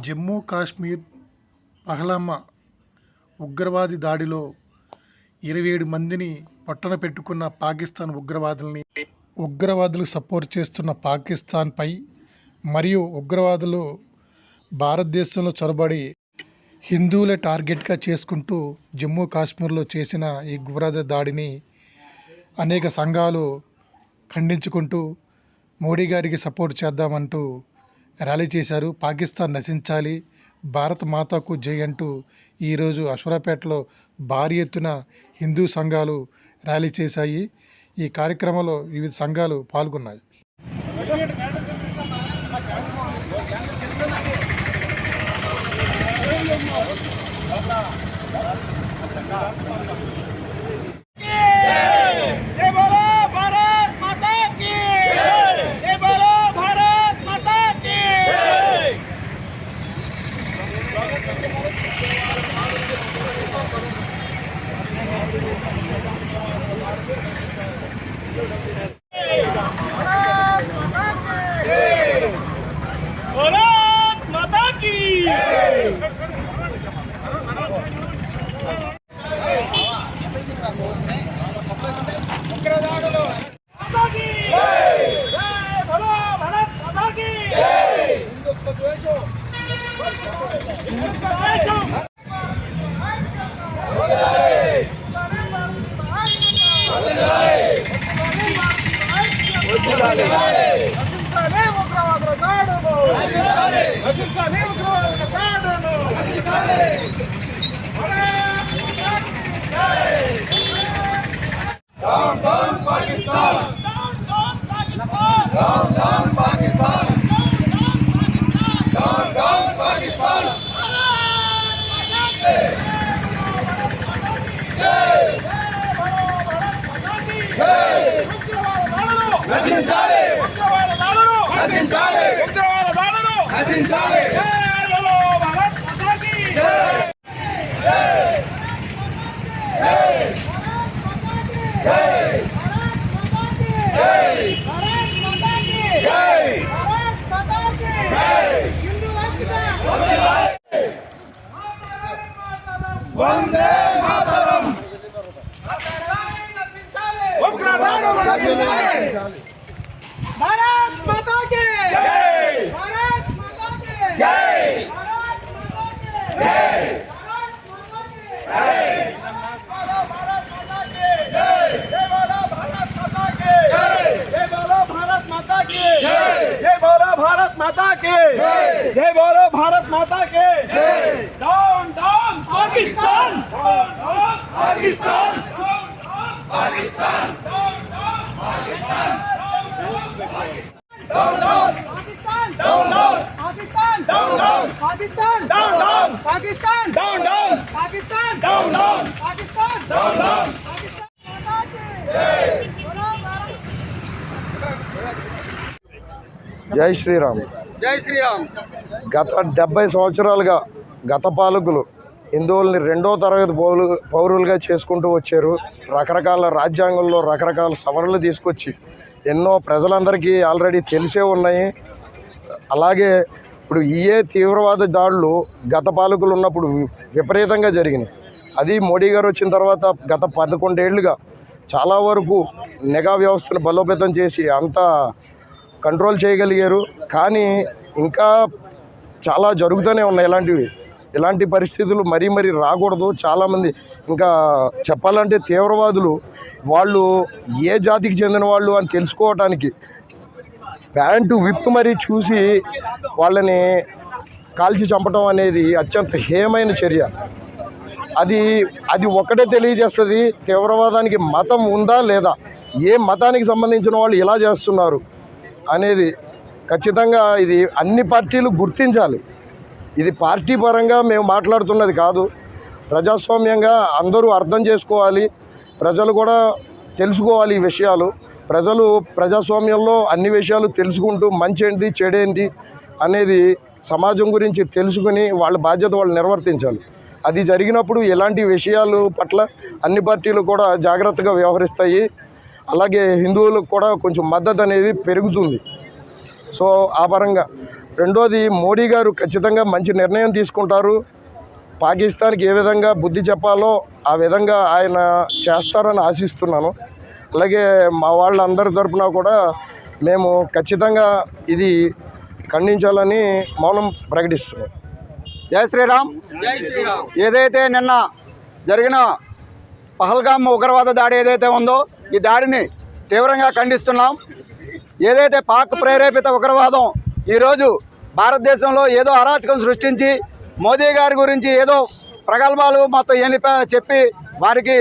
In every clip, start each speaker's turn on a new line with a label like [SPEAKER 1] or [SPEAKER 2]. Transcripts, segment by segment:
[SPEAKER 1] జమ్మూ కాశ్మీర్ పహల్గామ్ ఉగ్రవాది దాడిలో 27 మందిని పట్టణ పెట్టుకున్న పాకిస్తాన్ ఉగ్రవాదులకు సపోర్ట్ చేస్తున్న పాకిస్తాన్పై మరియు ఉగ్రవాదులు భారతదేశంలో చొరబడి హిందువులే టార్గెట్గా చేసుకుంటూ జమ్మూ కాశ్మీర్లో చేసిన ఈ ఉగ్రవాద దాడిని అనేక సంఘాలు ఖండించుకుంటూ మోడీ గారికి సపోర్ట్ చేద్దామంటూ ర్యాలీ చేశారు. పాకిస్తాన్ నశించాలి, భారత మాతాకు జై అంటూ ఈరోజు అశ్వరాపేటలో భారీ ఎత్తున హిందూ సంఘాలు ర్యాలీ చేశాయి. ఈ కార్యక్రమంలో వివిధ సంఘాలు పాల్గొన్నాయి.
[SPEAKER 2] వందే మాతరం. భారత్ మాతా కీ జై. భారత్ మాతా కీ జై. భారత్ మాతా కీ జై. భారత్ మాతా కీ జై. భారత్ మాతా కీ జై. జై బోలో భారత్ మాతా కీ జై. జై బోలో భారత్ మాతా కీ జై. జై బోలో భారత్ మాతా కీ జై. జై బోలో భారత్ మాతా కీ జై. Down down Pakistan. Down down Pakistan. Down down Pakistan. Down down Pakistan. Down down Pakistan, down down Pakistan, down down Pakistan, down down Pakistan, down down Pakistan, down down Pakistan, down down Pakistan.
[SPEAKER 3] జై శ్రీరామ్.
[SPEAKER 2] జై శ్రీరామ్.
[SPEAKER 3] గత 70 సంవత్సరాలుగా గత పాలకులు హిందువుల్ని 2వ తరగతి పౌరులుగా చేసుకుంటూ వచ్చారు. రకరకాల రాజ్యాంగంలో రకరకాల సవరణలు తీసుకొచ్చి ఎన్నో ప్రజలందరికీ ఆల్రెడీ తెలిసే ఉన్నాయి. అలాగే ఇప్పుడు తీవ్రవాద దాడులు గత పాలకులు ఉన్నప్పుడు విపరీతంగా జరిగినాయి. అది మోడీ గారు వచ్చిన తర్వాత గత 11 ఏళ్లుగా చాలా వరకు నిఘా వ్యవస్థను బలోపేతం చేసి అంతా కంట్రోల్ చేయగలిగారు. కానీ ఇంకా చాలా జరుగుతూనే ఉన్నాయి. ఇలాంటి పరిస్థితులు మరీ రాకూడదు. చాలామంది ఇంకా చెప్పాలంటే తీవ్రవాదులు వాళ్ళు ఏ జాతికి చెందిన వాళ్ళు అని తెలుసుకోవటానికి ప్యాంటు విప్పి మరీ చూసి వాళ్ళని కాల్చి చంపడం అనేది అత్యంత హేయమైన చర్య. అది ఒక్కటే తెలియజేస్తుంది తీవ్రవాదానికి మతం ఉందా లేదా, ఏ మతానికి సంబంధించిన వాళ్ళు ఇలా చేస్తున్నారు అనేది. ఖచ్చితంగా ఇది అన్ని పార్టీలు గుర్తించాలి. ఇది పార్టీ పరంగా మేము మాట్లాడుతున్నది కాదు, ప్రజాస్వామ్యంగా అందరూ అర్థం చేసుకోవాలి. ప్రజలు కూడా తెలుసుకోవాలి ఈ విషయాలు. ప్రజలు ప్రజాస్వామ్యంలో అన్ని విషయాలు తెలుసుకుంటూ మంచి ఏంటి చెడేంటి అనేది సమాజం గురించి తెలుసుకుని వాళ్ళ బాధ్యత వాళ్ళు నిర్వర్తించాలి. అది జరిగినప్పుడు ఇలాంటి విషయాలు పట్ల అన్ని పార్టీలు కూడా జాగ్రత్తగా వ్యవహరిస్తాయి. అలాగే హిందువులకు కూడా కొంచెం మద్దతు అనేది పెరుగుతుంది. సో ఆ పరంగా రెండోది మోడీ గారు ఖచ్చితంగా మంచి నిర్ణయం తీసుకుంటారు. పాకిస్తాన్కి ఏ విధంగా బుద్ధి చెప్పాలో ఆ విధంగా ఆయన చేస్తారని ఆశిస్తున్నాను. అలాగే మా వాళ్ళందరి తరపున కూడా మేము ఖచ్చితంగా ఇది ఖండించాలని మౌనం ప్రకటిస్తున్నాం.
[SPEAKER 4] జై శ్రీరామ్. ఏదైతే నిన్న జరిగిన పహల్గామ్ ఉగ్రవాద దాడి ఏదైతే ఉందో ఈ దాడిని తీవ్రంగా ఖండిస్తున్నాం. ఏదైతే పాక్ ప్రేరేపిత ఉగ్రవాదం ఈరోజు భారతదేశంలో ఏదో అరాచకం సృష్టించి మోదీ గారి గురించి ఏదో ప్రగల్భాలు మొత్తం చెప్పి వారికి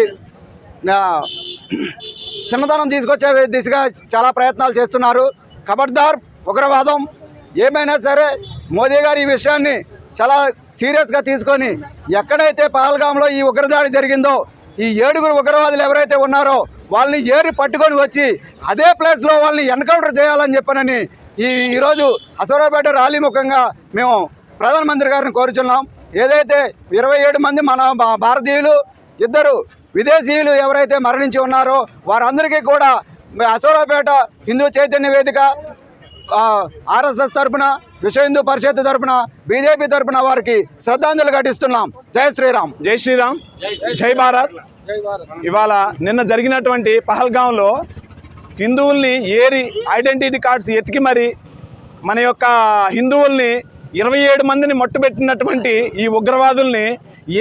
[SPEAKER 4] చిన్నతనం తీసుకొచ్చే దిశగా చాలా ప్రయత్నాలు చేస్తున్నారు. ఖబర్దార్ ఉగ్రవాదం. ఏమైనా సరే మోదీ గారు ఈ విషయాన్ని చాలా సీరియస్గా తీసుకొని ఎక్కడైతే పహల్గామ్లో ఈ ఉగ్రదాడి జరిగిందో ఈ 7 ఉగ్రవాదులు ఎవరైతే ఉన్నారో వాళ్ళని ఏరి పట్టుకొని వచ్చి అదే ప్లేస్లో వాళ్ళని ఎన్కౌంటర్ చేయాలని చెప్పనని ఈరోజు అసరాపేట ర్యాలీ ముఖంగా మేము ప్రధానమంత్రి గారిని కోరుచున్నాం. ఏదైతే 27 మంది మన భారతీయులు 2 విదేశీయులు ఎవరైతే మరణించి ఉన్నారో వారందరికీ కూడా అసరాపేట హిందూ చైతన్య వేదిక, ఆర్ఎస్ఎస్ తరఫున, విశ్వ హిందూ పరిషత్ తరఫున, బీజేపీ తరఫున వారికి శ్రద్ధాంజలి ఘటిస్తున్నాం. జై శ్రీరామ్.
[SPEAKER 5] జై శ్రీరామ్. జై భారత్. ఇవాళ నిన్న జరిగినటువంటి పహల్గాంలో హిందువుల్ని ఏరి ఐడెంటిటీ కార్డ్స్ ఎతికి మరి మన యొక్క హిందువుల్ని 27 మందిని మట్టుబెట్టినటువంటి ఈ ఉగ్రవాదుల్ని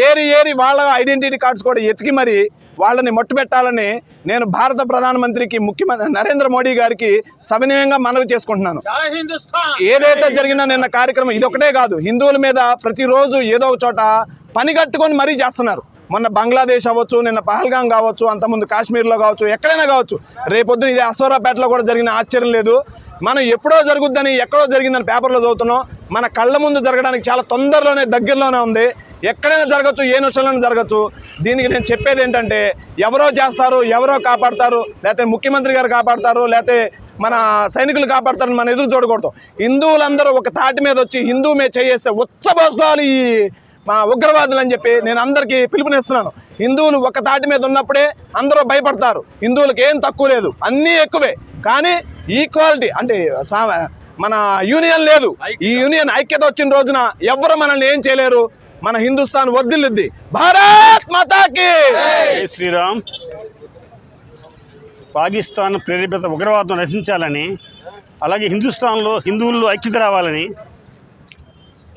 [SPEAKER 5] ఏరి వాళ్ళ ఐడెంటిటీ కార్డ్స్ కూడా ఎతికి మరి వాళ్ళని మట్టుబెట్టాలని నేను భారత ప్రధానమంత్రికి ముఖ్యమంత్రి నరేంద్ర మోడీ గారికి సవినయంగా మనవి చేసుకుంటున్నాను. ఏదైతే జరిగిన నిన్న కార్యక్రమం ఇదొకటే కాదు, హిందువుల మీద ప్రతిరోజు ఏదో ఒక చోట పని కట్టుకొని మరీ చేస్తున్నారు. మొన్న బంగ్లాదేశ్ అవ్వచ్చు, నిన్న పహల్గాం కావచ్చు, అంతకుముందు కాశ్మీర్లో కావచ్చు, ఎక్కడైనా కావచ్చు. రేపొద్దున ఇదే అసోరాపేటలో కూడా జరిగిన ఆశ్చర్యం లేదు. మనం ఎప్పుడో జరుగుద్దని ఎక్కడో జరిగిందని పేపర్లో చదువుతున్నాం. మన కళ్ళ ముందు జరగడానికి చాలా తొందరలోనే దగ్గరలోనే ఉంది. ఎక్కడైనా జరగచ్చు, ఏ నిమిషంలోనే జరగచ్చు. దీనికి నేను చెప్పేది ఏంటంటే ఎవరో చేస్తారు, ఎవరో కాపాడతారు, లేకపోతే ముఖ్యమంత్రి గారు కాపాడతారు, లేకపోతే మన సైనికులు కాపాడతారని మనం ఎదురు చూడకూడదు. హిందువులందరూ ఒక తాటి మీద వచ్చి హిందువు మీద చేయేస్తే ఉచ్చబోసుకోవాలి ఈ మా ఉగ్రవాదులు అని చెప్పి నేను అందరికీ పిలుపునిస్తున్నాను. హిందువులు ఒక తాటి మీద ఉన్నప్పుడే అందరూ భయపడతారు. హిందువులకు ఏం తక్కువ లేదు, అన్నీ ఎక్కువే. కానీ ఈక్వాలిటీ అంటే మన యూనియన్ లేదు. ఈ యూనియన్ ఐక్యత వచ్చిన రోజున ఎవరు మనల్ని ఏం చేయలేరు. మన హిందుస్థాన్ వర్ధిల్లుద్ది. భారత్ మాతాకి
[SPEAKER 6] జై శ్రీరామ్. పాకిస్తాన్ ప్రేరేపిత ఉగ్రవాదం నశించాలని, అలాగే హిందుస్థాన్లో హిందువుల్లో ఐక్యత రావాలని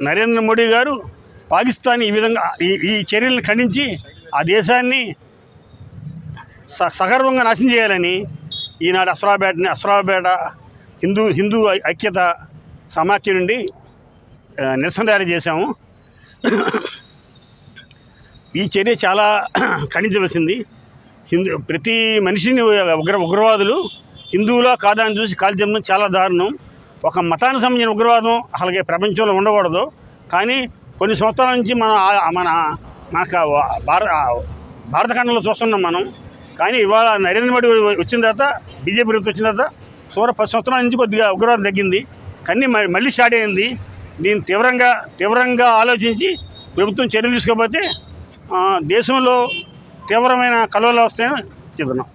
[SPEAKER 6] నరేంద్ర మోడీ గారు పాకిస్తాన్ ఈ విధంగా ఈ చర్యలను ఖండించి ఆ దేశాన్ని సగర్వంగా నాశనం చేయాలని ఈనాడు అసరాపేట హిందూ ఐక్యత సమాఖ్య నుండి నిరసన ర్యాలీ చేశాము. ఈ చర్య చాలా ఖండించవలసింది. ప్రతి మనిషిని ఉగ్రవాదులు హిందువులో కాదా అని చూసి కాల్చడం చాలా దారుణం. ఒక మతానికి సంబంధించిన ఉగ్రవాదం అలాగే ప్రపంచంలో ఉండకూడదు. కానీ కొన్ని సంవత్సరాల నుంచి మనకు భారత ఖండంలో చూస్తున్నాం మనం. కానీ ఇవాళ నరేంద్ర మోడీ వచ్చిన తర్వాత, బీజేపీ ప్రభుత్వం వచ్చిన తర్వాత సుమారు 10 సంవత్సరాల నుంచి కొద్దిగా ఉగ్రవాదం తగ్గింది. కానీ మళ్ళీ స్టార్ట్ అయింది. దీన్ని తీవ్రంగా ఆలోచించి ప్రభుత్వం చర్యలు తీసుకోకపోతే దేశంలో తీవ్రమైన కలవలు వస్తాయని చెప్తున్నాం.